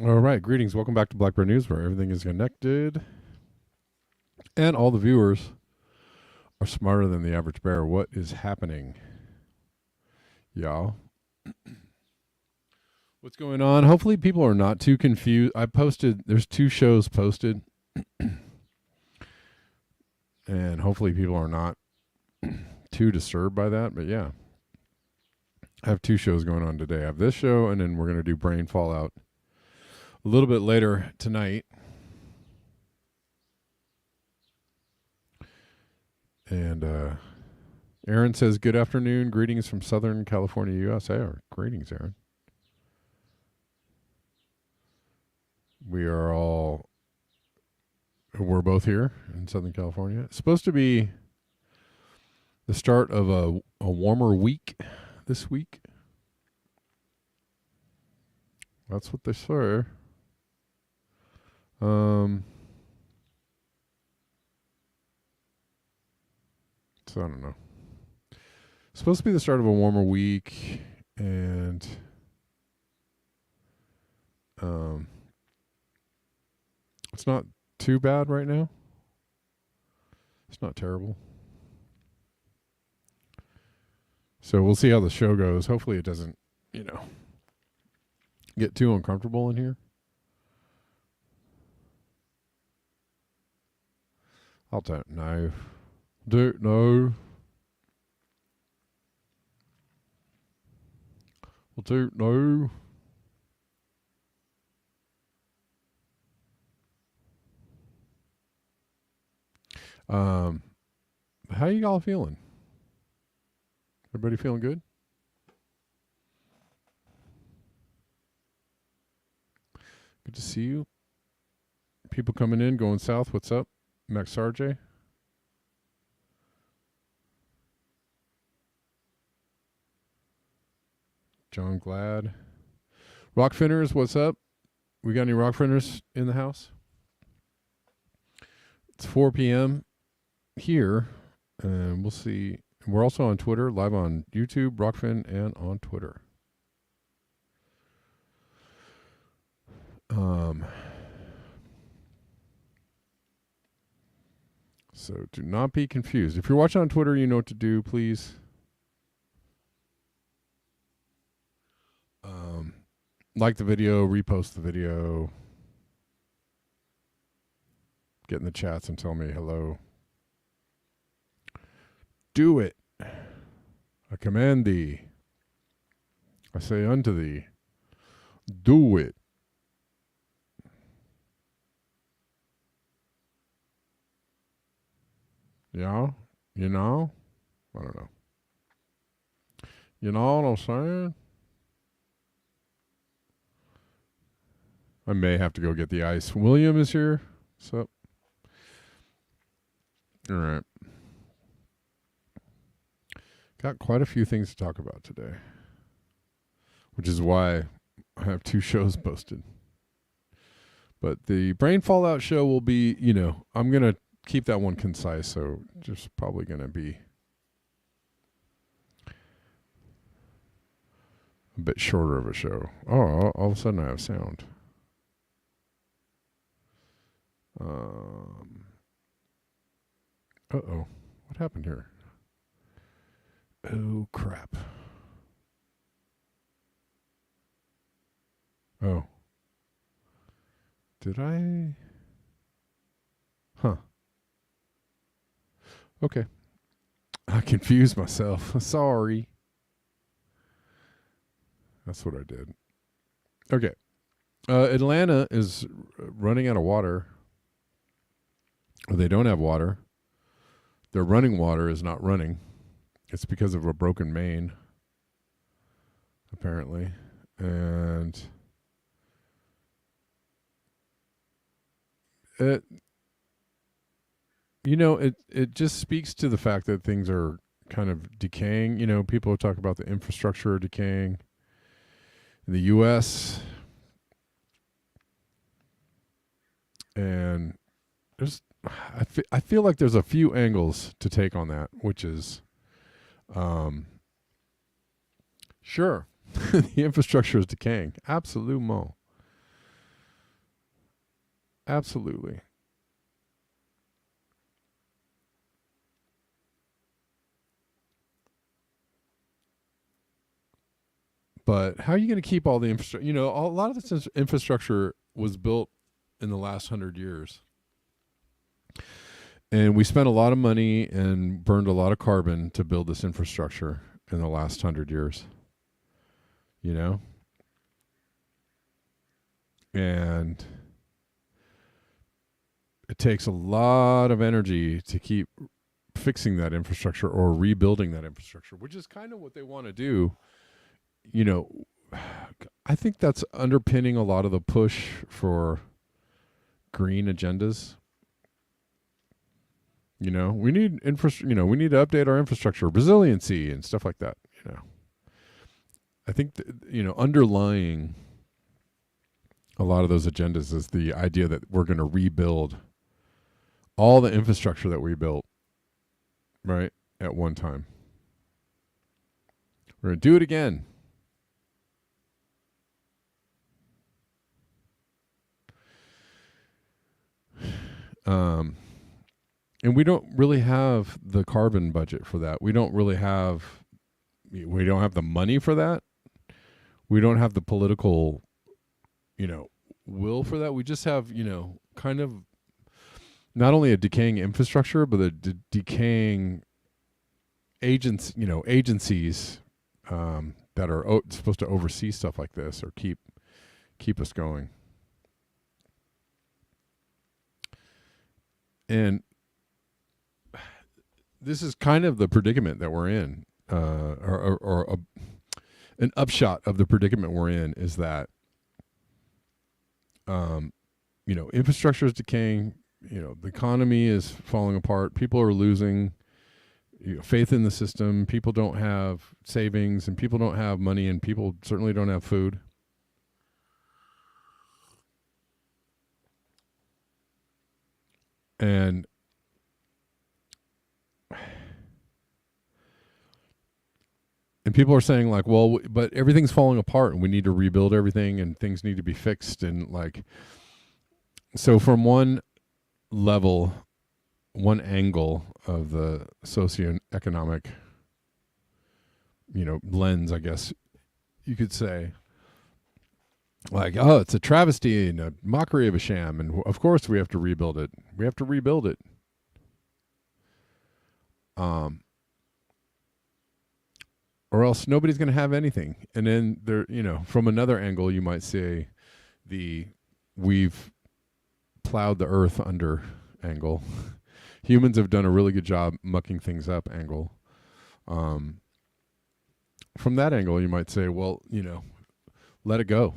All right, greetings. Welcome back to Blackbird News, where everything is connected and all the viewers are smarter than the average bear. What is happening, y'all? What's going on? Hopefully, people are not too confused. There's 2 shows posted, and hopefully, people are not too disturbed by that. But yeah, I have 2 shows going on today. I have this show, and then we're going to do Brain Fallout a little bit later tonight. And Aaron says, good afternoon. Greetings from Southern California, USA. Or greetings, Aaron. We're both here in Southern California. It's supposed to be the start of a warmer week this week. That's what they say. So I don't know. It's supposed to be the start of a warmer week, and it's not too bad right now. It's not terrible. So we'll see how the show goes. Hopefully it doesn't, get too uncomfortable in here. I'll tell no. No. We'll do no. How you all feeling? Everybody feeling good? Good to see you. People coming in, going south. What's up? Max Sarge. John Glad. Rock Finners, what's up? We got any Rock Finners in the house? It's 4 p.m. here, and we'll see. We're also on Twitter, live on YouTube, Rockfin, and on Twitter. So do not be confused. If you're watching on Twitter, you know what to do. Please like the video, repost the video, get in the chats and tell me hello. Do it. I command thee. I say unto thee, do it. Yeah? You know? I don't know. You know what I'm saying? I may have to go get the ice. William is here. What's up? All right. Got quite a few things to talk about today, which is why I have 2 shows posted. But the Brain Fallout show will be, I'm going to keep that one concise, so just probably going to be a bit shorter of a show. Oh, all of a sudden I have sound. Uh-oh. What happened here? Oh, crap. Oh. Did I? Huh. Okay. I confused myself. Sorry. That's what I did. Okay. Atlanta is running out of water. Or they don't have water. Their running water is not running. It's because of a broken main, apparently. And it just speaks to the fact that things are kind of decaying. People talk about the infrastructure decaying in the U.S. And I feel like there's a few angles to take on that, which is, sure, the infrastructure is decaying. Absolument. Absolutely. But how are you going to keep all the infrastructure? You know, a lot of this infrastructure was built in the last 100 years. And we spent a lot of money and burned a lot of carbon to build this infrastructure in the last 100 years. You know? And it takes a lot of energy to keep fixing that infrastructure or rebuilding that infrastructure, which is kind of what they want to do. You know, I think that's underpinning a lot of the push for green agendas. You know, we need infrastructure. You know, we need to update our infrastructure, resiliency, and stuff like that. You know, I think underlying a lot of those agendas is the idea that we're going to rebuild all the infrastructure that we built, right, at one time. We're going to do it again. And we don't really have the carbon budget for that. We don't have the money for that. We don't have the political, will for that. We just have, kind of not only a decaying infrastructure, but a decaying agencies that are supposed to oversee stuff like this or keep us going. And this is kind of the predicament that we're in, or an upshot of the predicament we're in is that, infrastructure is decaying. The economy is falling apart. People are losing faith in the system. People don't have savings, and people don't have money, and people certainly don't have food. And people are saying like, well, but everything's falling apart and we need to rebuild everything and things need to be fixed. And like, so from one level, one angle of the socioeconomic, lens, I guess you could say, like, oh, it's a travesty and a mockery of a sham. And of course we have to rebuild it. We have to rebuild it. Or else nobody's going to have anything. And then there, from another angle, you might say we've plowed the earth under angle. Humans have done a really good job mucking things up angle. From that angle, you might say, well, let it go.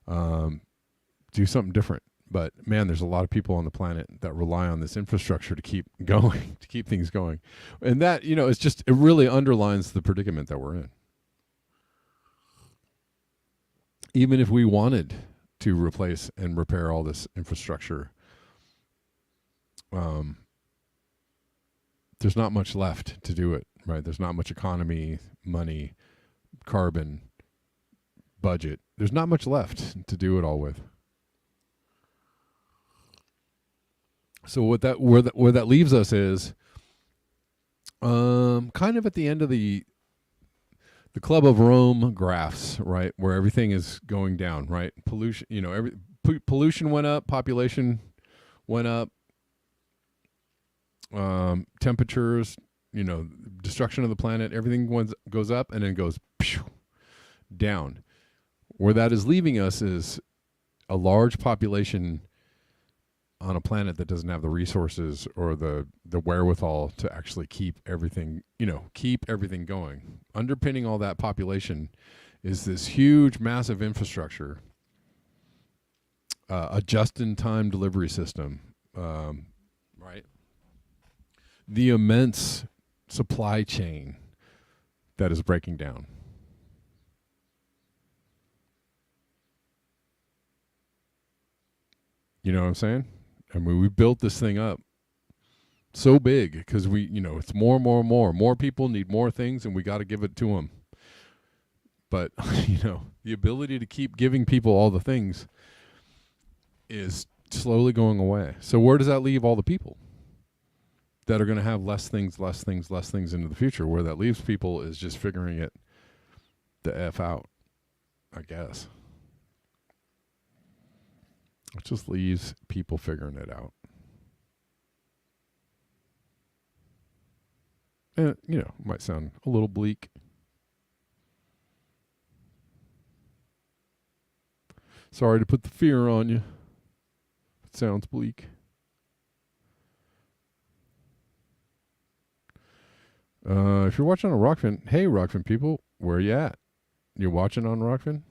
Do something different. But man, there's a lot of people on the planet that rely on this infrastructure to keep going, to keep things going. And that, it really underlines the predicament that we're in. Even if we wanted to replace and repair all this infrastructure, there's not much left to do it, right? There's not much economy, money, carbon, budget. There's not much left to do it all with. So where that leaves us is kind of at the end of the Club of Rome graphs, right, where everything is going down, right? Pollution, pollution went up, population went up, temperatures, destruction of the planet, everything goes up and then goes down. Where that is leaving us is a large population on a planet that doesn't have the resources or the wherewithal to actually keep everything going. Underpinning all that population is this huge, massive infrastructure, a just-in-time delivery system, right? The immense supply chain that is breaking down. You know what I'm saying? I mean, we built this thing up so big because it's more and more and more. More people need more things, and we got to give it to them. But, the ability to keep giving people all the things is slowly going away. So where does that leave all the people that are going to have less things into the future? Where that leaves people is just figuring it the F out, I guess. It just leaves people figuring it out. And, it might sound a little bleak. Sorry to put the fear on you. It sounds bleak. If you're watching on Rockfin, hey, Rockfin people, where you at? You're watching on Rockfin?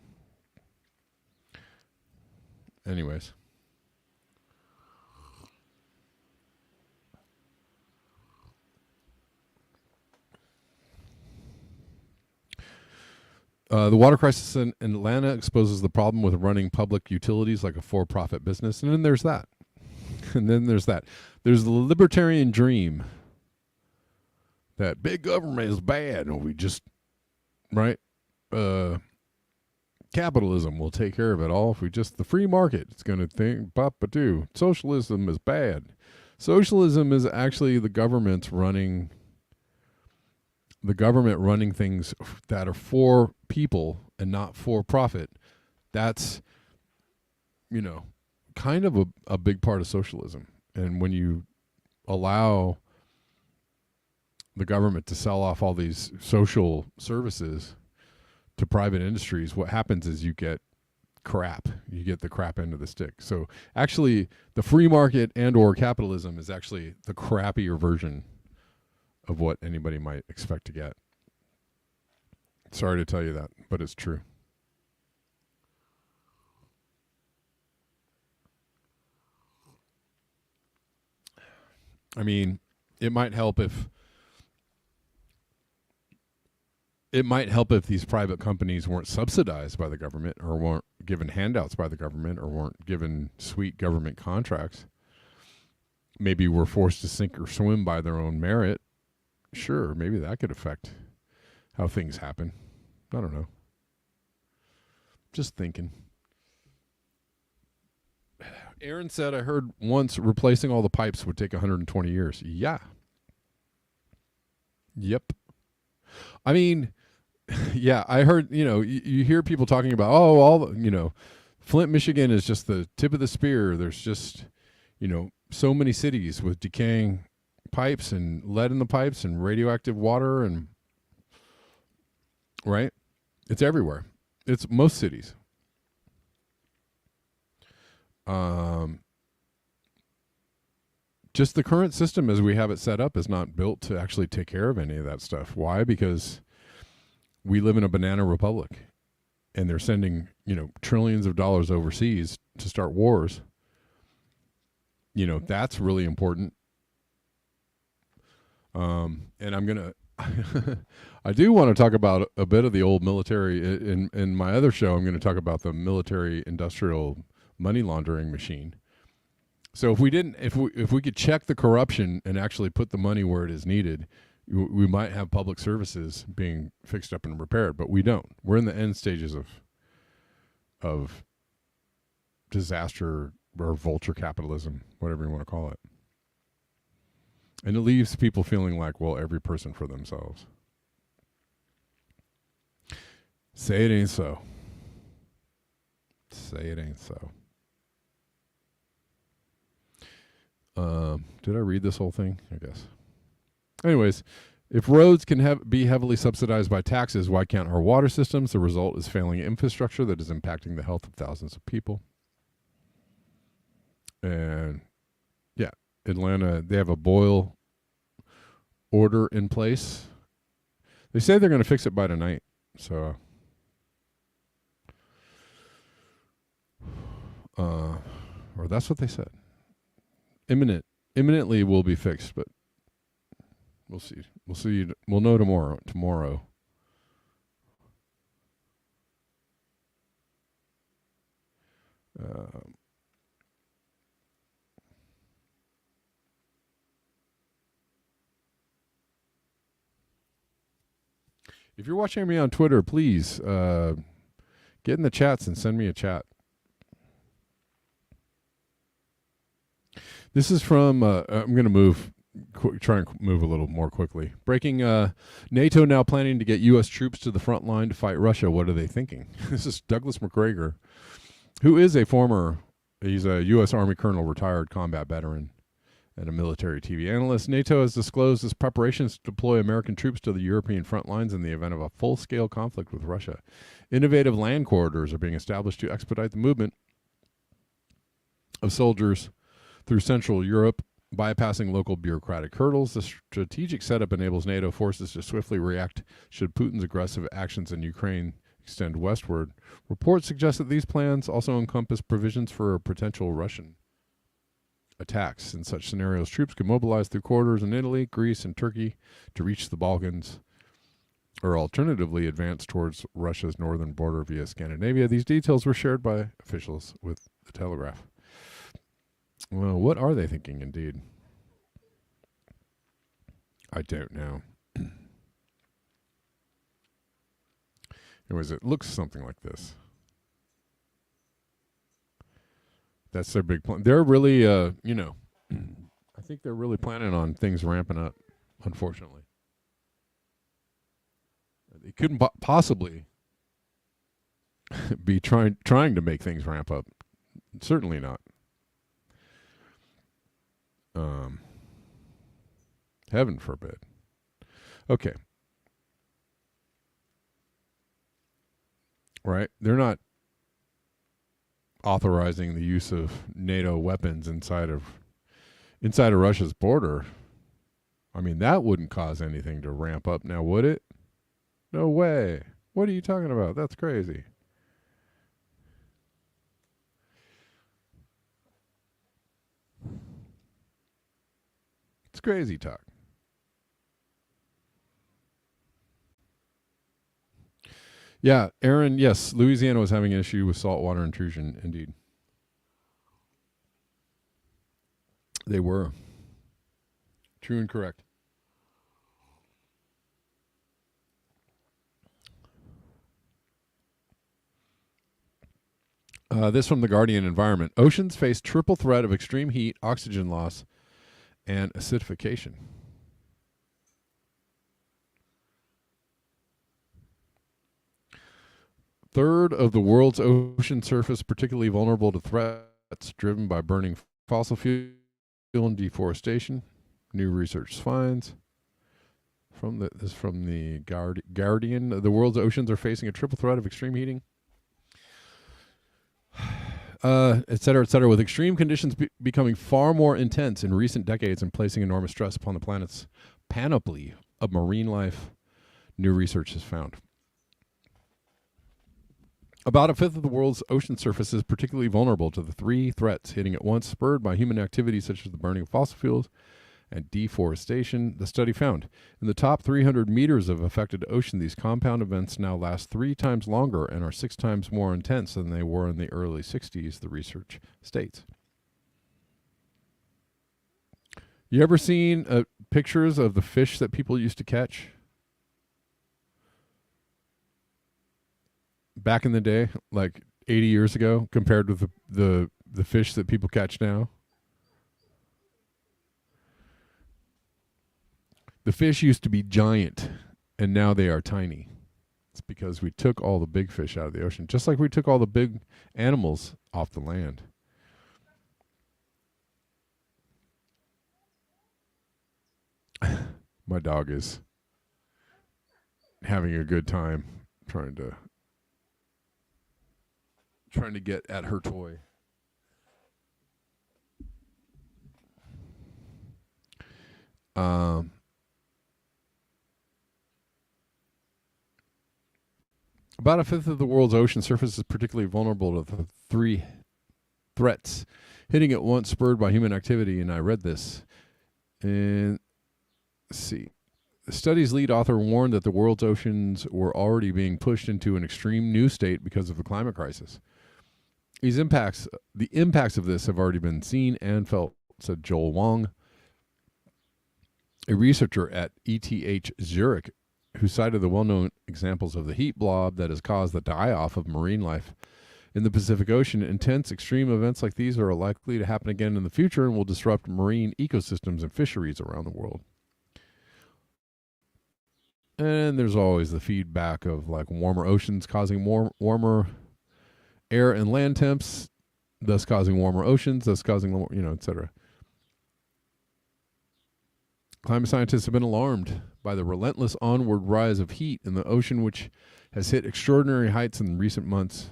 Anyways. The water crisis in Atlanta exposes the problem with running public utilities like a for-profit business. And then there's that. There's the libertarian dream that big government is bad and we just, right? Capitalism will take care of it all. If we just, the free market, it's going to think, pop-a-doo. Socialism is bad. Socialism is actually the government running things that are for people and not for profit. That's, kind of a big part of socialism. And when you allow the government to sell off all these social services to private industries, what happens is you get crap. You get the crap end of the stick. So actually, the free market and or capitalism is actually the crappier version of what anybody might expect to get. Sorry to tell you that, but it's true. I mean, it might help if these private companies weren't subsidized by the government or weren't given handouts by the government or weren't given sweet government contracts. Maybe were forced to sink or swim by their own merit. Sure, maybe that could affect how things happen. I don't know. Just thinking. Aaron said, I heard once replacing all the pipes would take 120 years. Yeah. Yep. I mean, yeah, I heard, you hear people talking about, Flint, Michigan is just the tip of the spear. There's just, so many cities with decaying pipes and lead in the pipes and radioactive water and, right? It's everywhere. It's most cities. Just the current system as we have it set up is not built to actually take care of any of that stuff. Why? Because we live in a banana republic and they're sending, trillions of dollars overseas to start wars. That's really important. And I'm going to, I do want to talk about a bit of the old military. In my other show, I'm going to talk about the military industrial money laundering machine. So if we could check the corruption and actually put the money where it is needed, we might have public services being fixed up and repaired, but we don't. We're in the end stages of disaster or vulture capitalism, whatever you want to call it. And it leaves people feeling like, well, every person for themselves. Say it ain't so. Say it ain't so. Did I read this whole thing? I guess. Anyways, if roads can be heavily subsidized by taxes, why can't our water systems? The result is failing infrastructure that is impacting the health of thousands of people. And yeah, Atlanta, they have a boil order in place. They say they're going to fix it by tonight. So, or that's what they said. Imminently will be fixed, but we'll see. We'll know tomorrow. If you're watching me on Twitter, please get in the chats and send me a chat. This is from. I'm going to try and move a little more quickly. Breaking. NATO now planning to get U.S. troops to the front line to fight Russia. What are they thinking? This is Douglas McGregor, who is he's a U.S. Army colonel, retired combat veteran, and a military TV analyst. NATO has disclosed its preparations to deploy American troops to the European front lines in the event of a full-scale conflict with Russia. Innovative land corridors are being established to expedite the movement of soldiers through Central Europe, bypassing local bureaucratic hurdles. The strategic setup enables NATO forces to swiftly react should Putin's aggressive actions in Ukraine extend westward. Reports suggest that these plans also encompass provisions for potential Russian attacks. In such scenarios, troops could mobilize through corridors in Italy, Greece, and Turkey to reach the Balkans, or alternatively advance towards Russia's northern border via Scandinavia. These details were shared by officials with the Telegraph. Well, what are they thinking, indeed? I don't know. Anyways, it looks something like this. That's their big plan. They're really, I think they're really planning on things ramping up, unfortunately. They couldn't possibly be trying to make things ramp up. Certainly not. Heaven forbid. Okay. Right? They're not authorizing the use of NATO weapons inside of Russia's border. I mean, that wouldn't cause anything to ramp up now, would it? No way. What are you talking about? That's crazy. It's crazy talk. Yeah, Aaron, yes, Louisiana was having an issue with saltwater intrusion, indeed. They were. True and correct. This from the Guardian Environment. Oceans face triple threat of extreme heat, oxygen loss, and acidification. Third of the world's ocean surface particularly vulnerable to threats driven by burning fossil fuel and deforestation. New research finds. From the Guardian. The world's oceans are facing a triple threat of extreme heating, et cetera, with extreme conditions becoming far more intense in recent decades and placing enormous stress upon the planet's panoply of marine life, new research has found. About a fifth of the world's ocean surface is particularly vulnerable to the three threats hitting at once, spurred by human activities such as the burning of fossil fuels and deforestation, the study found. In the top 300 meters of affected ocean, these compound events now last 3 times longer and are 6 times more intense than they were in the early 60s, the research states. You ever seen pictures of the fish that people used to catch back in the day, like 80 years ago, compared with the fish that people catch now? The fish used to be giant, and now they are tiny. It's because we took all the big fish out of the ocean, just like we took all the big animals off the land. My dog is having a good time trying to get at her toy. About a fifth of the world's ocean surface is particularly vulnerable to the three threats hitting at once, spurred by human activity. And I read this. And let's see. The study's lead author warned that the world's oceans were already being pushed into an extreme new state because of the climate crisis. The impacts of this have already been seen and felt, said Joel Wong, a researcher at ETH Zurich, who cited the well-known examples of the heat blob that has caused the die-off of marine life in the Pacific Ocean. Intense extreme events like these are likely to happen again in the future and will disrupt marine ecosystems and fisheries around the world. And there's always the feedback of like warmer oceans causing more warmer air and land temps, thus causing warmer oceans, thus causing, etc. Climate scientists have been alarmed by the relentless onward rise of heat in the ocean, which has hit extraordinary heights in recent months.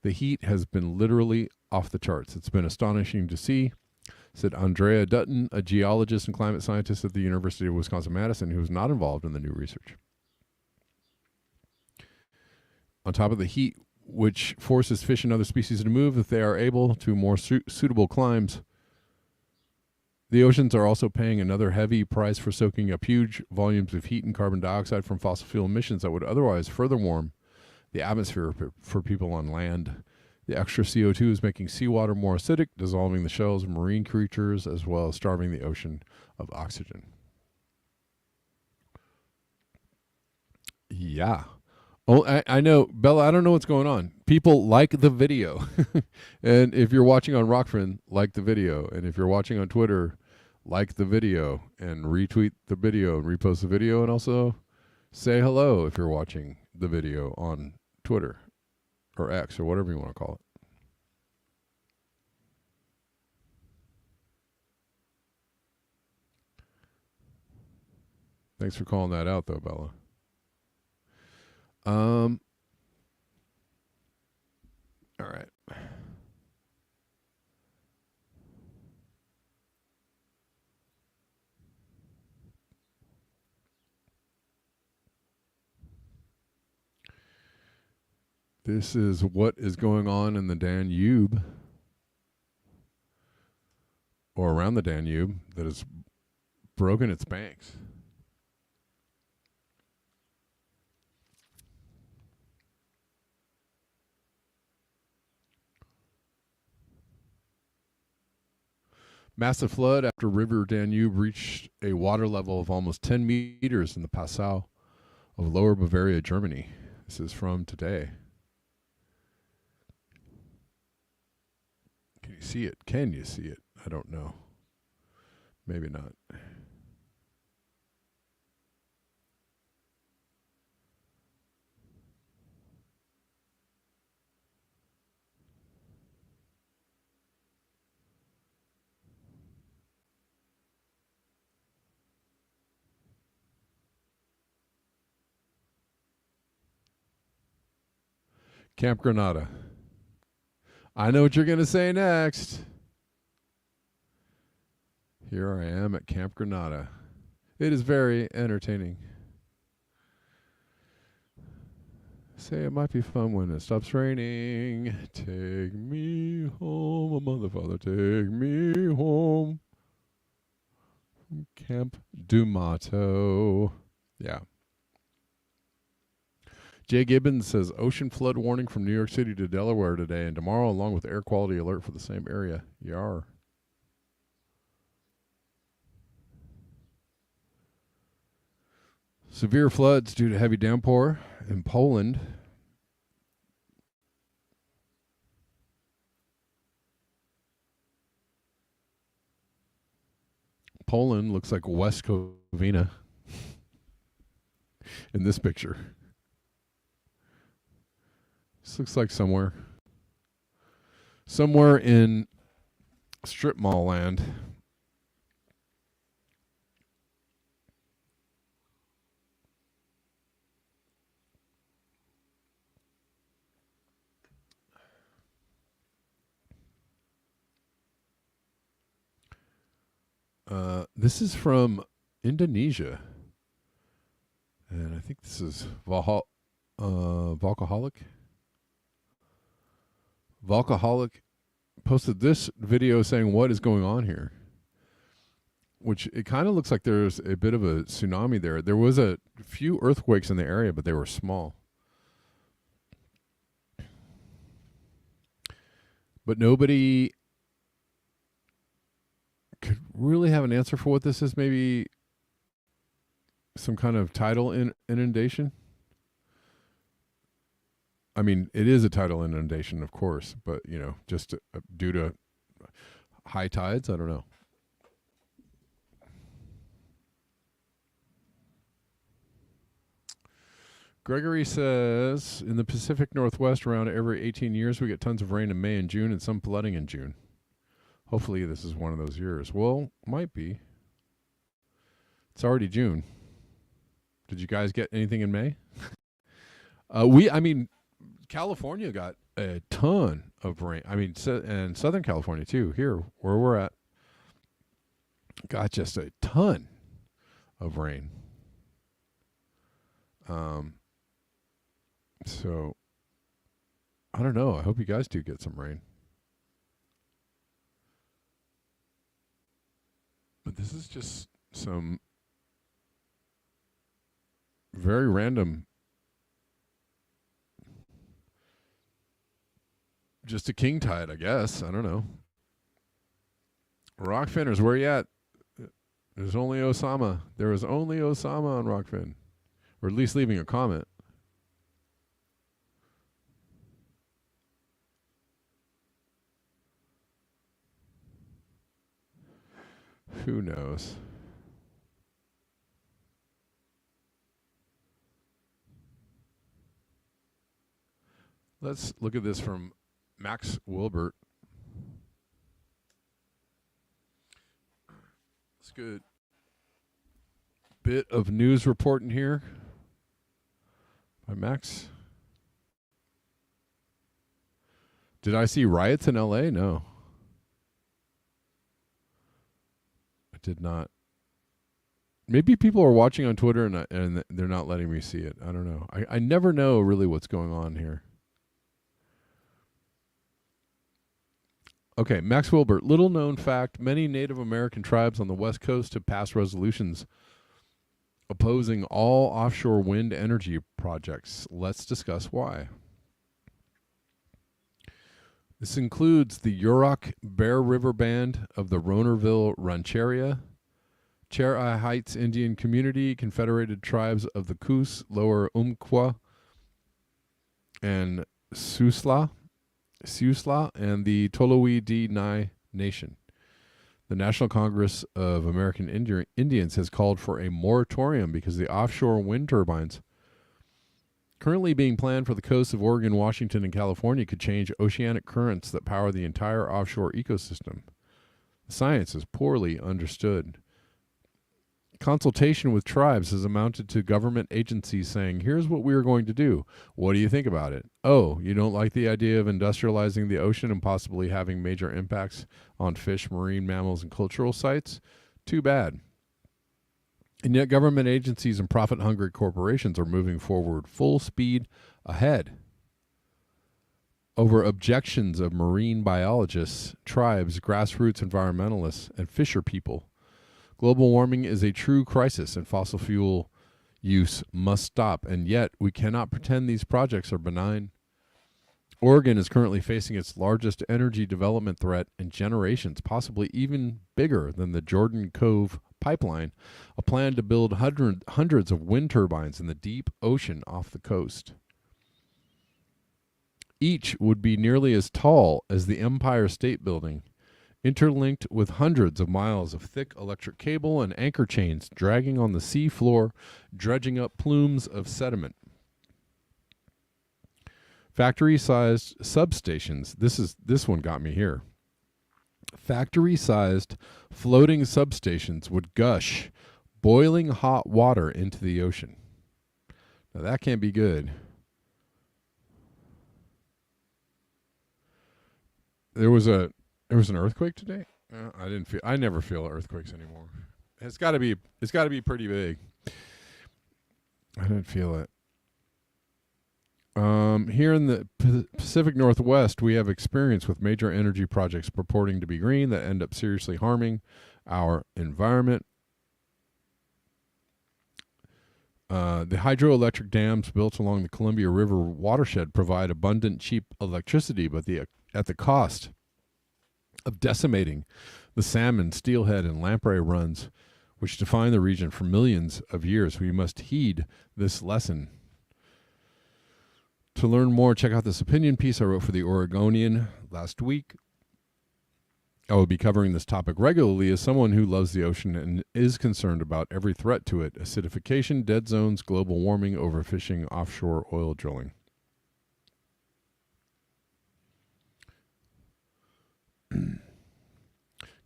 The heat has been literally off the charts. It's been astonishing to see, said Andrea Dutton, a geologist and climate scientist at the University of Wisconsin-Madison, who is not involved in the new research. On top of the heat, which forces fish and other species to move if they are able to more suitable climes, the oceans are also paying another heavy price for soaking up huge volumes of heat and carbon dioxide from fossil fuel emissions that would otherwise further warm the atmosphere for people on land. The extra CO2 is making seawater more acidic, dissolving the shells of marine creatures, as well as starving the ocean of oxygen. Yeah. Oh, I know, Bella, I don't know what's going on. People like the video. And if you're watching on Rockfin, like the video. And if you're watching on Twitter, like the video and retweet the video and repost the video. And also say hello if you're watching the video on Twitter or X or whatever you want to call it. Thanks for calling that out, though, Bella. All right. This is what is going on in the Danube, or around the Danube, that has broken its banks. Massive flood after River Danube reached a water level of almost 10 meters in the Passau of Lower Bavaria, Germany. This is from today. Can you see it? Can you see it? I don't know. Maybe not. Camp Granada. I know what you're going to say next. Here I am at Camp Granada. It is very entertaining. Say it might be fun when it stops raining. Take me home, oh mother father, take me home. Camp Dumato. Yeah. Jay Gibbons says ocean flood warning from New York City to Delaware today and tomorrow, along with air quality alert for the same area. Yar. Severe floods due to heavy downpour in Poland. Poland looks like West Covina in this picture. This looks like somewhere in strip mall land. This is from Indonesia, and I think this is Volcaholic. Volcaholic posted this video saying, "What is going on here?" Which it kind of looks like there's a bit of a tsunami there. There was a few earthquakes in the area, but they were small. But nobody could really have an answer for what this is. Maybe some kind of tidal inundation. I mean, it is a tidal inundation, of course, but just due to high tides, I don't know. Gregory says, in the Pacific Northwest, around every 18 years, we get tons of rain in May and June and some flooding in June. Hopefully this is one of those years. Well, might be. It's already June. Did you guys get anything in May? California got a ton of rain. I mean, and Southern California too, here where we're at, got just a ton of rain. So I don't know. I hope you guys do get some rain. But this is just some very random, just a king tide, I guess. I don't know. Rockfinners, where you at? There's only Osama. There was only Osama on Rockfin. Or at least leaving a comment. Who knows? Let's look at this from Max Wilbert. It's good. Bit of news reporting here by Max. Did I see riots in LA? No. I did not. Maybe people are watching on Twitter and they're not letting me see it. I don't know. I never know really what's going on here. Okay, Max Wilbert. Little known fact, many Native American tribes on the West Coast have passed resolutions opposing all offshore wind energy projects. Let's discuss why. This includes the Yurok Bear River Band of the Ronerville Rancheria, Cher'i Heights Indian Community, Confederated Tribes of the Coos, Lower Umpqua, and Siuslaw, and the Tolowi Dee Nye Nation. The National Congress of American Indians has called for a moratorium because the offshore wind turbines currently being planned for the coasts of Oregon, Washington, and California could change oceanic currents that power the entire offshore ecosystem. The science is poorly understood. Consultation with tribes has amounted to government agencies saying, here's what we are going to do. What do you think about it? Oh, you don't like the idea of industrializing the ocean and possibly having major impacts on fish, marine mammals, and cultural sites? Too bad. And yet government agencies and profit-hungry corporations are moving forward full speed ahead over objections of marine biologists, tribes, grassroots environmentalists, and fisher people. Global warming is a true crisis, and fossil fuel use must stop, and yet we cannot pretend these projects are benign. Oregon is currently facing its largest energy development threat in generations, possibly even bigger than the Jordan Cove pipeline, a plan to build hundreds of wind turbines in the deep ocean off the coast. Each would be nearly as tall as the Empire State Building, interlinked with hundreds of miles of thick electric cable and anchor chains dragging on the sea floor, dredging up plumes of sediment. Factory-sized substations. This one got me here. Factory-sized floating substations would gush boiling hot water into the ocean. Now that can't be good. There was an earthquake today. I never feel earthquakes anymore. It's got to be pretty big. I didn't feel it. Here in the Pacific Northwest, we have experience with major energy projects purporting to be green that end up seriously harming our environment. The hydroelectric dams built along the Columbia River watershed provide abundant, cheap electricity, but at the cost of decimating the salmon, steelhead, and lamprey runs, which define the region for millions of years. We must heed this lesson To learn more, check out this opinion piece I wrote for the Oregonian last week. I will be covering this topic regularly as someone who loves the ocean and is concerned about every threat to it: acidification, dead zones, global warming, overfishing, offshore oil drilling.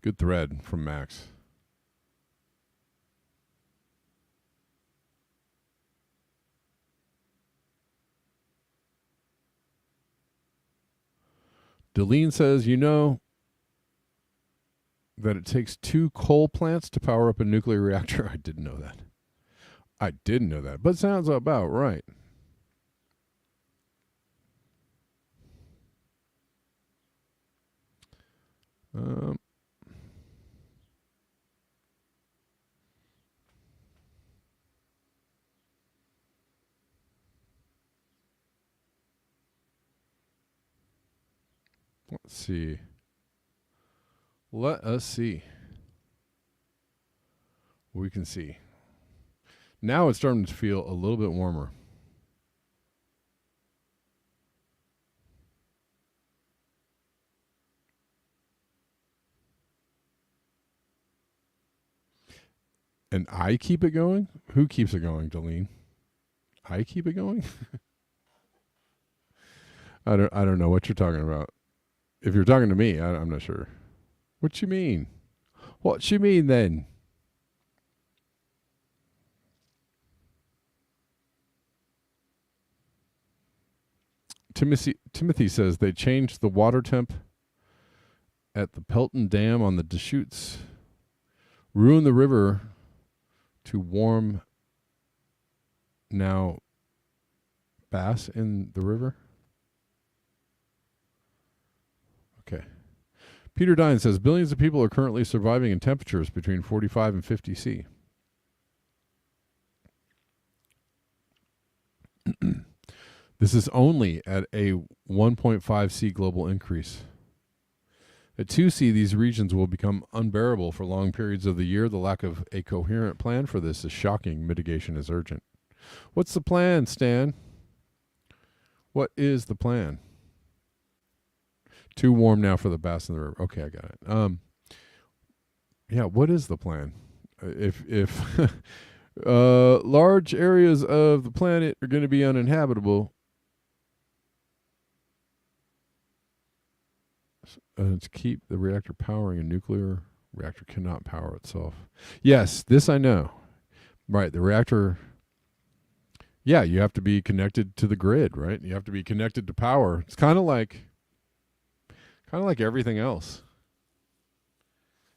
Good thread from Max. Deline says, you know that it takes 2 coal plants to power up a nuclear reactor? I didn't know that. But sounds about right. Let's see. Let us see. We can see. Now it's starting to feel a little bit warmer. And I keep it going? Who keeps it going, Deline? I keep it going? I don't know what you're talking about. If you're talking to me, I'm not sure. What you mean? What you mean then? Timothy says they changed the water temp at the Pelton Dam on the Deschutes, ruined the river to warm now bass in the river. Okay. Peter Dine says billions of people are currently surviving in temperatures between 45 and 50 C. This is only at a 1.5 C global increase. At 2 C, these regions will become unbearable for long periods of the year. The lack of a coherent plan for this is shocking. Mitigation is urgent. What's the plan, Stan? What is the plan? Too warm now for the bass in the river. Okay, I got it. Yeah, what is the plan? If large areas of the planet are going to be uninhabitable, to keep the reactor powering, a nuclear reactor cannot power itself. Yes, this I know. Right, the reactor. Yeah, you have to be connected to the grid, right? You have to be connected to power. It's kind of like everything else,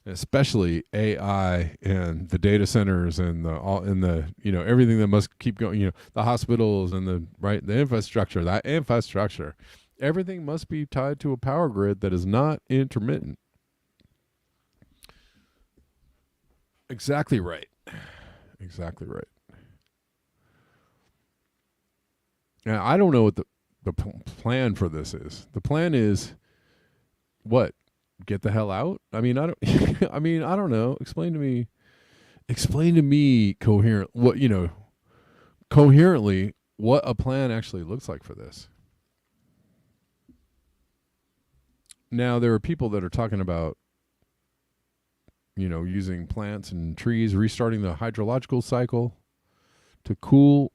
especially AI and the data centers and the everything that must keep going. The hospitals and the infrastructure. Everything must be tied to a power grid that is not intermittent. Exactly right. Exactly right. Now, I don't know what the plan for this is. The plan is what? Get the hell out? I mean, I don't know. Explain to me coherently what a plan actually looks like for this. Now, there are people that are talking about, using plants and trees, restarting the hydrological cycle to cool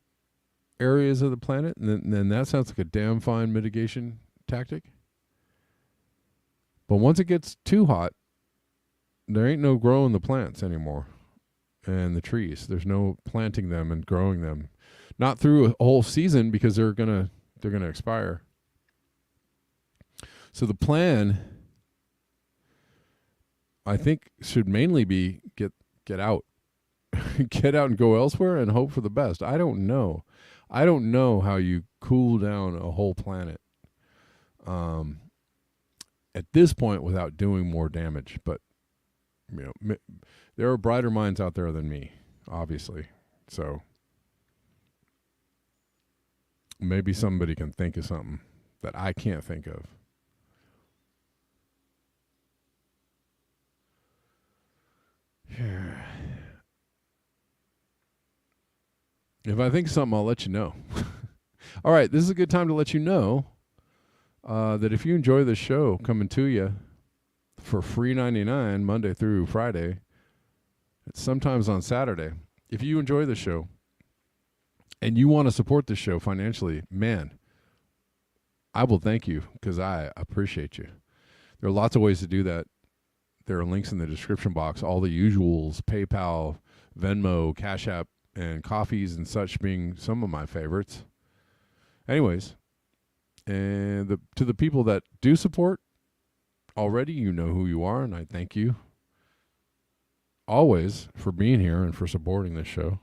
areas of the planet. And then that sounds like a damn fine mitigation tactic. But once it gets too hot, there ain't no growing the plants anymore and the trees. There's no planting them and growing them. Not through a whole season because they're gonna expire. So the plan, I think, should mainly be get out. Get out and go elsewhere and hope for the best. I don't know how you cool down a whole planet at this point without doing more damage. But there are brighter minds out there than me, obviously. So maybe somebody can think of something that I can't think of. If I think of something, I'll let you know. All right, this is a good time to let you know that if you enjoy the show coming to you for free 99 Monday through Friday, sometimes on Saturday, if you enjoy the show and you want to support the show financially, man, I will thank you because I appreciate you. There are lots of ways to do that. There are links in the description box, all the usuals, PayPal, Venmo, Cash App, and coffees and such being some of my favorites. Anyways, and to the people that do support already, you know who you are, and I thank you always for being here and for supporting this show.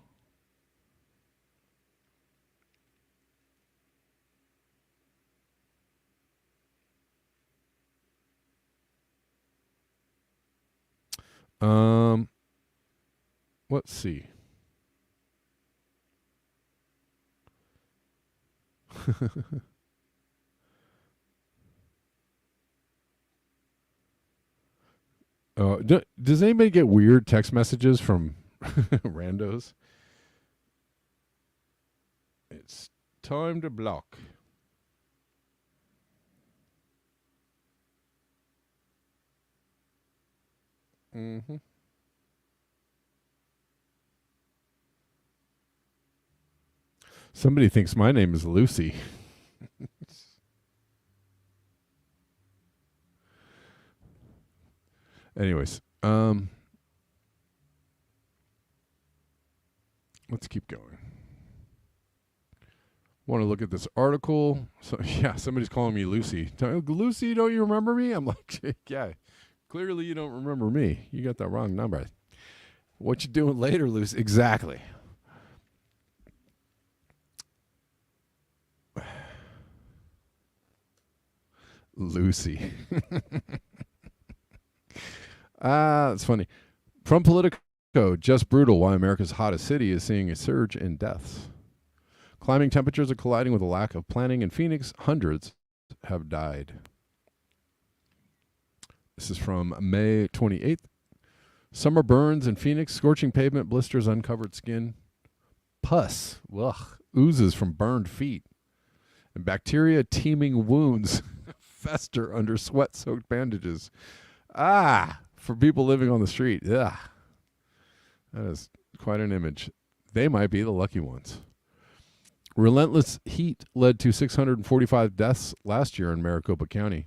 Let's see. Does anybody get weird text messages from randos? It's time to block. Mm-hmm. Somebody thinks my name is Lucy. Anyways, let's keep going. Want to look at this article? So yeah, somebody's calling me Lucy. Lucy, don't you remember me? I'm like, yeah. Clearly, you don't remember me. You got that wrong number. What you doing later, Lucy? Exactly. Lucy. It's funny. From Politico, just brutal why America's hottest city is seeing a surge in deaths. Climbing temperatures are colliding with a lack of planning in Phoenix. Hundreds have died. This is from May 28th. Summer burns in Phoenix, scorching pavement, blisters, uncovered skin. Pus, oozes from burned feet. And bacteria teeming wounds fester under sweat-soaked bandages. For people living on the street. That is quite an image. They might be the lucky ones. Relentless heat led to 645 deaths last year in Maricopa County,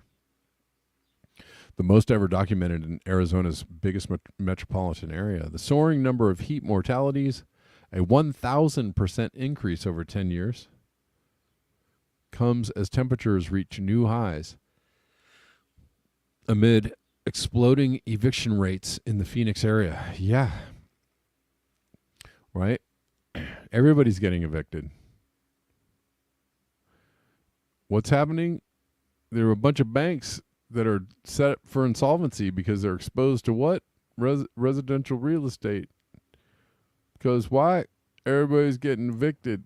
the most ever documented in Arizona's biggest metropolitan area. The soaring number of heat mortalities, a 1,000% increase over 10 years, comes as temperatures reach new highs amid exploding eviction rates in the Phoenix area. Yeah. Right? Everybody's getting evicted. What's happening? There are a bunch of banks that are set for insolvency because they're exposed to what? Residential real estate. Because why? Everybody's getting evicted.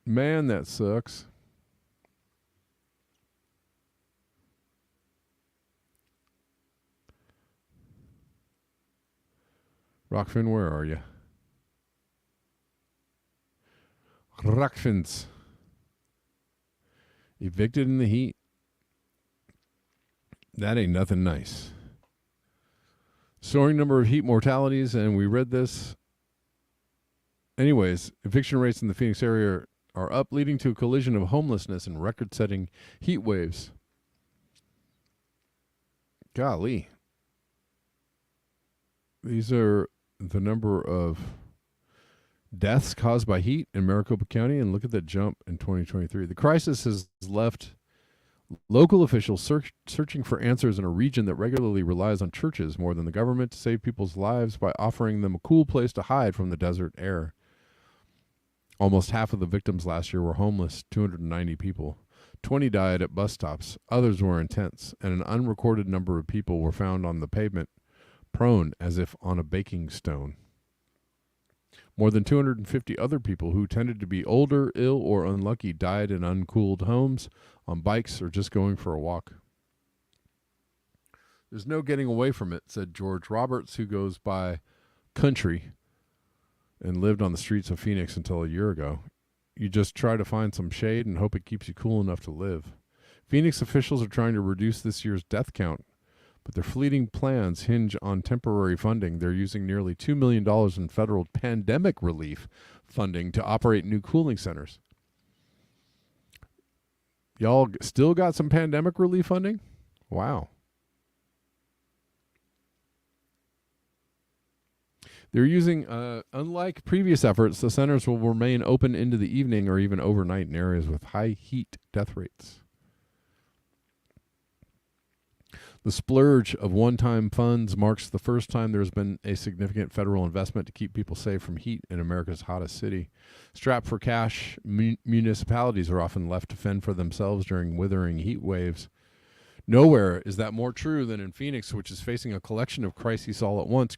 Man, that sucks. Rockfin, where are you? Rockfins. Evicted in the heat. That ain't nothing nice. Soaring number of heat mortalities, and we read this. Anyways, eviction rates in the Phoenix area are up, leading to a collision of homelessness and record-setting heat waves. Golly. These are the number of deaths caused by heat in Maricopa County, and look at that jump in 2023. The crisis has left local officials searching for answers in a region that regularly relies on churches more than the government to save people's lives by offering them a cool place to hide from the desert air. Almost half of the victims last year were homeless, 290 people. 20 died at bus stops. Others were in tents, and an unrecorded number of people were found on the pavement, prone as if on a baking stone. More than 250 other people who tended to be older, ill, or unlucky died in uncooled homes, on bikes, or just going for a walk. There's no getting away from it, said George Roberts, who goes by Country and lived on the streets of Phoenix until a year ago. you just try to find some shade and hope it keeps you cool enough to live. Phoenix officials are trying to reduce this year's death count, but their fleeting plans hinge on temporary funding. They're using nearly $2 million in federal pandemic relief funding to operate new cooling centers. Y'all still got some pandemic relief funding? Wow. They're using, unlike previous efforts, the centers will remain open into the evening or even overnight in areas with high heat death rates. The splurge of one-time funds marks the first time there's been a significant federal investment to keep people safe from heat in America's hottest city. Strapped for cash, municipalities are often left to fend for themselves during withering heat waves. Nowhere is that more true than in Phoenix, which is facing a collection of crises all at once: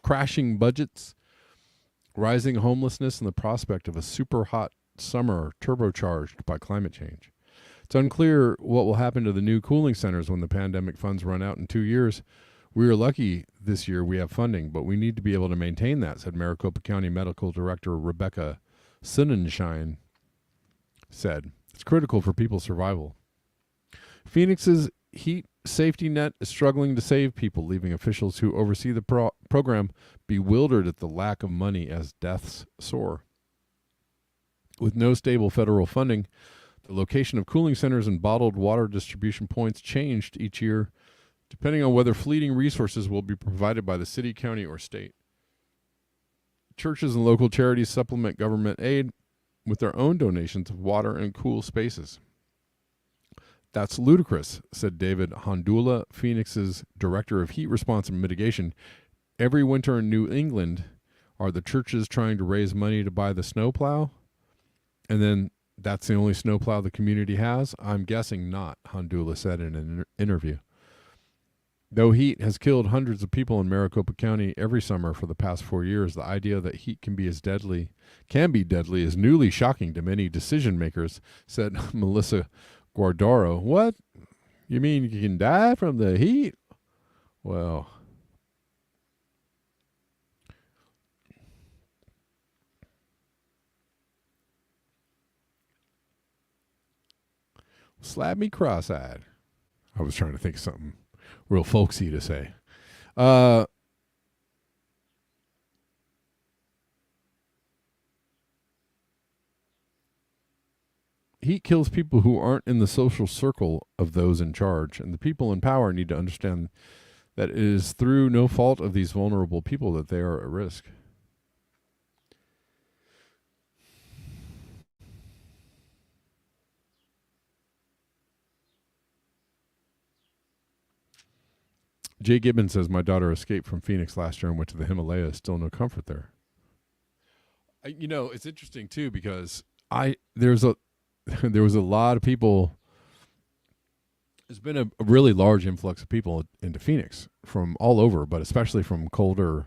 crashing budgets, rising homelessness, and the prospect of a super hot summer turbocharged by climate change. It's unclear what will happen to the new cooling centers when the pandemic funds run out in 2 years. We are lucky this year we have funding, but we need to be able to maintain that, said Maricopa County Medical Director Rebecca Sonnenschein said. It's critical for people's survival. Phoenix's heat safety net is struggling to save people, leaving officials who oversee the program bewildered at the lack of money as deaths soar. With no stable federal funding, the location of cooling centers and bottled water distribution points changed each year, depending on whether fleeting resources will be provided by the city, county, or state. Churches and local charities supplement government aid with their own donations of water and cool spaces. That's ludicrous, said David Hondula, Phoenix's Director of Heat Response and Mitigation. Every winter in New England, are the churches trying to raise money to buy the snowplow? And then that's the only snowplow the community has? I'm guessing not, Hondula said in an interview. Though heat has killed hundreds of people in Maricopa County every summer for the past 4 years, the idea that heat can be deadly is newly shocking to many decision makers, said Melissa Guardaro. What? You mean you can die from the heat? Well, slap me cross-eyed. I was trying to think of something real folksy to say. Heat kills people who aren't in the social circle of those in charge, and the people in power need to understand that it is through no fault of these vulnerable people that they are at risk. Jay Gibbons says, my daughter escaped from Phoenix last year and went to the Himalayas. Still no comfort there. It's interesting, too, because there was a lot of people. There's been a really large influx of people into Phoenix from all over, but especially from colder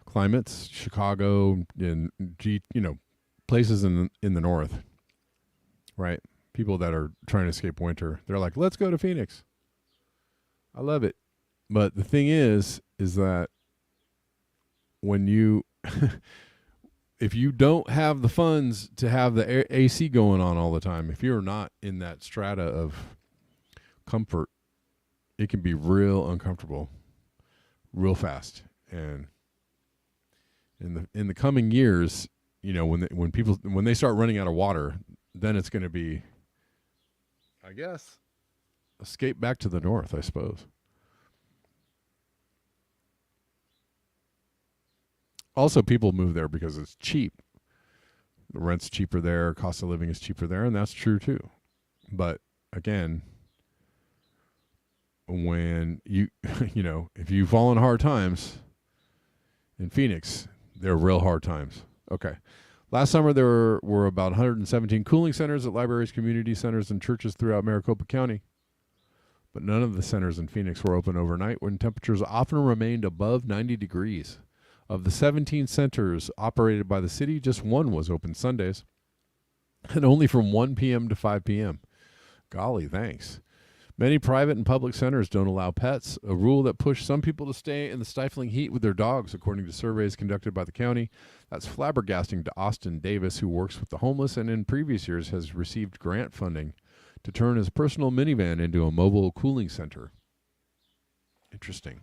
climates, Chicago, and places in the north, right? People that are trying to escape winter. They're like, let's go to Phoenix. I love it. But the thing is that when you, if you don't have the funds to have the AC going on all the time, if you're not in that strata of comfort, it can be real uncomfortable, real fast. And in the coming years, when they start running out of water, then it's going to be, I guess, escape back to the north, I suppose. Also, people move there because it's cheap. The rent's cheaper there, cost of living is cheaper there, and that's true too. But again, when you, if you fall in hard times in Phoenix, they're real hard times. Okay. Last summer, there were about 117 cooling centers at libraries, community centers, and churches throughout Maricopa County. But none of the centers in Phoenix were open overnight when temperatures often remained above 90 degrees. Of the 17 centers operated by the city, just one was open Sundays, and only from 1 p.m. to 5 p.m. Golly, thanks. Many private and public centers don't allow pets, a rule that pushed some people to stay in the stifling heat with their dogs, according to surveys conducted by the county. That's flabbergasting to Austin Davis, who works with the homeless and in previous years has received grant funding to turn his personal minivan into a mobile cooling center. Interesting.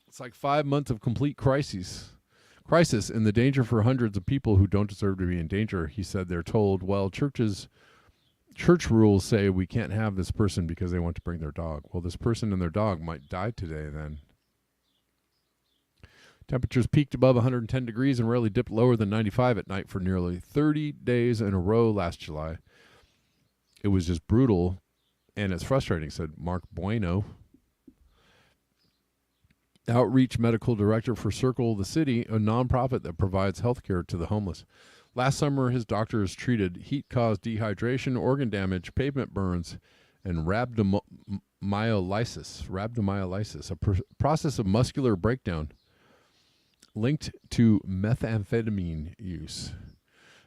It's like 5 months of complete crisis and the danger for hundreds of people who don't deserve to be in danger. He said they're told, well, church rules say we can't have this person because they want to bring their dog. Well, this person and their dog might die today then. Temperatures peaked above 110 degrees and rarely dipped lower than 95 at night for nearly 30 days in a row last July. It was just brutal, and it's frustrating, said Mark Bueno, Outreach Medical Director for Circle the City, a nonprofit that provides health care to the homeless. Last summer, his doctors treated heat-caused dehydration, organ damage, pavement burns, and rhabdomyolysis, a process of muscular breakdown linked to methamphetamine use.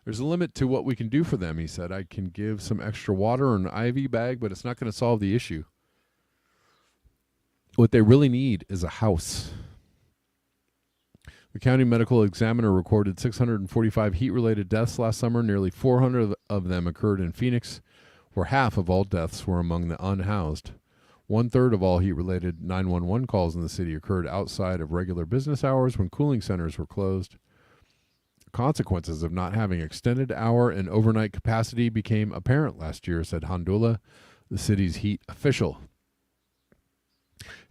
There's a limit to what we can do for them, he said. I can give some extra water or an IV bag, but it's not going to solve the issue. What they really need is a house. The county medical examiner recorded 645 heat-related deaths last summer. Nearly 400 of them occurred in Phoenix, where half of all deaths were among the unhoused. 1/3 of all heat-related 911 calls in the city occurred outside of regular business hours when cooling centers were closed. Consequences of not having extended hour and overnight capacity became apparent last year, said Handula, the city's heat official.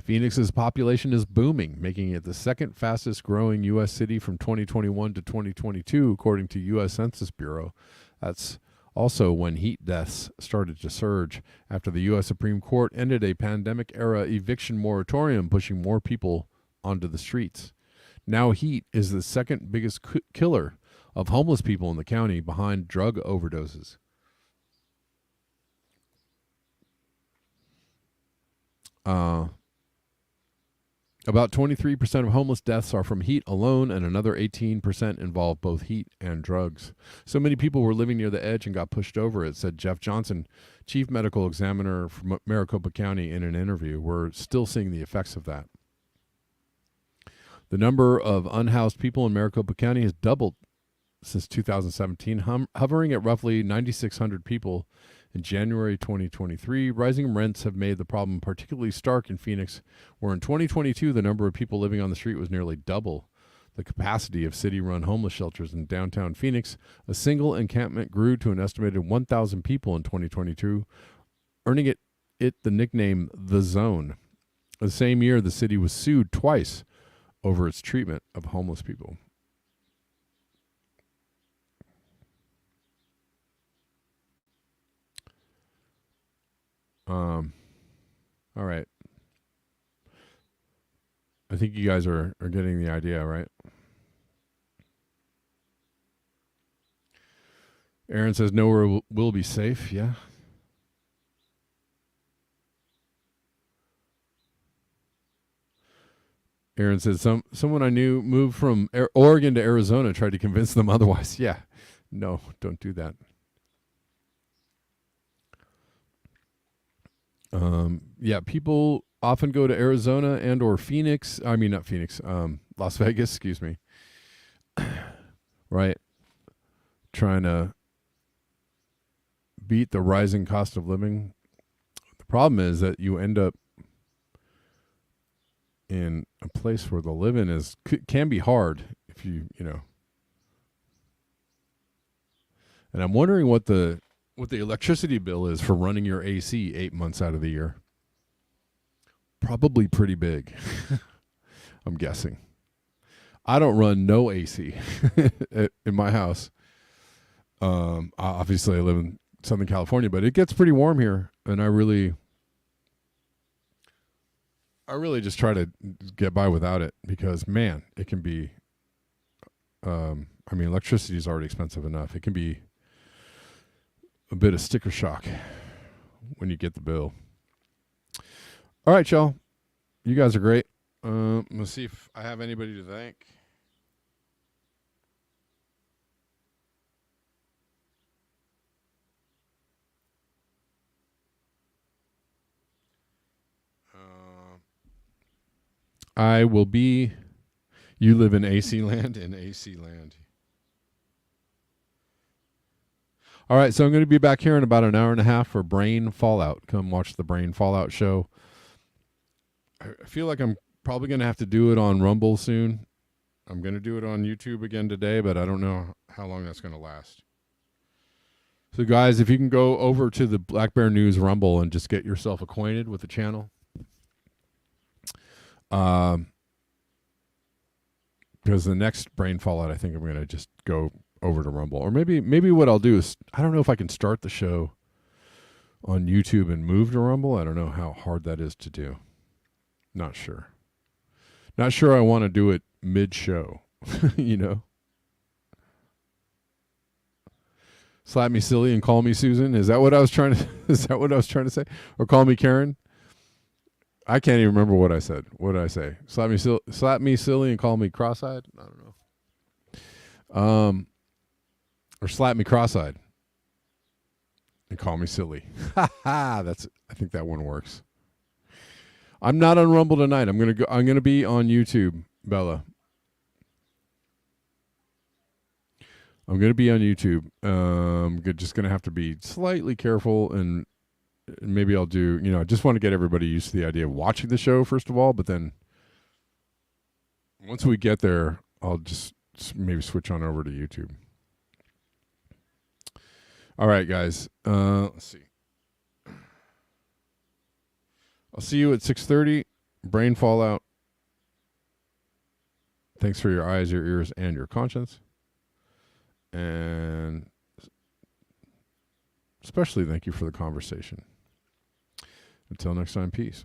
Phoenix's population is booming, making it the second fastest growing U.S. city from 2021 to 2022, according to U.S. Census Bureau. That's also when heat deaths started to surge after the U.S. Supreme Court ended a pandemic-era eviction moratorium, pushing more people onto the streets. Now heat is the second biggest killer of homeless people in the county, behind drug overdoses. About 23% of homeless deaths are from heat alone, and another 18% involve both heat and drugs. So many people were living near the edge and got pushed over it, said Jeff Johnson, chief medical examiner from Maricopa County, in an interview. We're still seeing the effects of that. The number of unhoused people in Maricopa County has doubled since 2017, hovering at roughly 9,600 people in January 2023. Rising rents have made the problem particularly stark in Phoenix, where in 2022 the number of people living on the street was nearly double the capacity of city-run homeless shelters in downtown Phoenix. A single encampment grew to an estimated 1,000 people in 2022, earning it the nickname The Zone. The same year, the city was sued twice over its treatment of homeless people. All right. I think you guys are getting the idea, right? Aaron says nowhere will be safe. Yeah. Aaron says someone I knew moved from Oregon to Arizona, tried to convince them otherwise. Yeah. No, don't do that. Yeah, people often go to Arizona and or Phoenix. I mean, not Phoenix, Las Vegas, excuse me. Right. Trying to beat the rising cost of living. The problem is that you end up in a place where the living can be hard if you know. And I'm wondering what the electricity bill is for running your AC 8 months out of the year. Probably pretty big. I'm guessing. I don't run no AC in my house. Obviously I live in Southern California, but it gets pretty warm here, and I really just try to get by without it, because man, it can be electricity is already expensive enough. It can be a bit of sticker shock when you get the bill. All right, y'all. You guys are great. Let's see if I have anybody to thank. I will be. You live in AC land? In AC land. All right, so I'm going to be back here in about an hour and a half for Brain Fallout. Come watch the Brain Fallout show. I feel like I'm probably going to have to do it on Rumble soon. I'm going to do it on YouTube again today, but I don't know how long that's going to last. So, guys, if you can go over to the Black Bear News Rumble and just get yourself acquainted with the channel. Because the next Brain Fallout, I think I'm going to just go over to Rumble. Or maybe what I'll do is, I don't know if I can start the show on YouTube and move to Rumble. I don't know how hard that is to do. Not sure. Not sure I want to do it mid-show, you know. Slap me silly and call me Susan. Is that what I was trying to say? Or call me Karen? I can't even remember what I said. What did I say? Slap me silly and call me cross-eyed? I don't know. Or slap me cross-eyed and call me silly. I think that one works. I'm not on Rumble tonight. I'm gonna be on YouTube, Bella. I'm gonna be on YouTube. Just gonna have to be slightly careful, and maybe I'll do. I just want to get everybody used to the idea of watching the show first of all. But then once we get there, I'll just maybe switch on over to YouTube. All right, guys. Let's see. I'll see you at 6:30. Brain Fallout. Thanks for your eyes, your ears, and your conscience. And especially thank you for the conversation. Until next time, peace.